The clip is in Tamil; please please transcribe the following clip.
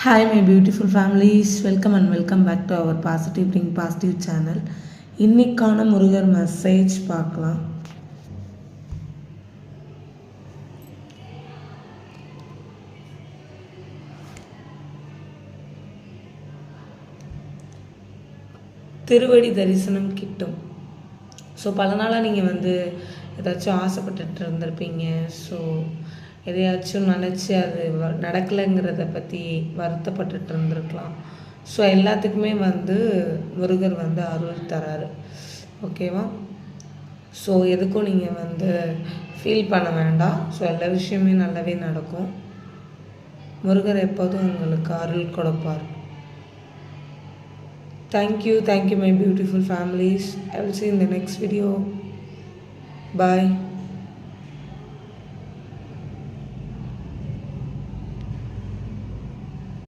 Hi, my beautiful families. Welcome and welcome back to our Positive Bring Positive channel. இன்னைக்கான முருகர் மெசேஜ் பார்க்கலாம். திருவடி தரிசனம் கிட்டும். ஸோ பல நாளாக நீங்கள் ஏதாச்சும் ஆசைப்பட்டுட்டு இருந்திருப்பீங்க. ஸோ எதையாச்சும் நினச்சி அது நடக்கலைங்கிறத பற்றி வருத்தப்பட்டுட்டு இருந்திருக்கலாம். ஸோ எல்லாத்துக்குமே முருகர் அருள் தராரு. ஓகேவா? ஸோ எதுக்கும் நீங்கள் ஃபீல் பண்ண வேண்டாம். ஸோ எல்லா விஷயமே நல்லாவே நடக்கும். முருகர் எப்போதும் உங்களுக்கு அருள் கொடுப்பார். Thank you my beautiful families. I will see you in the next video. Bye.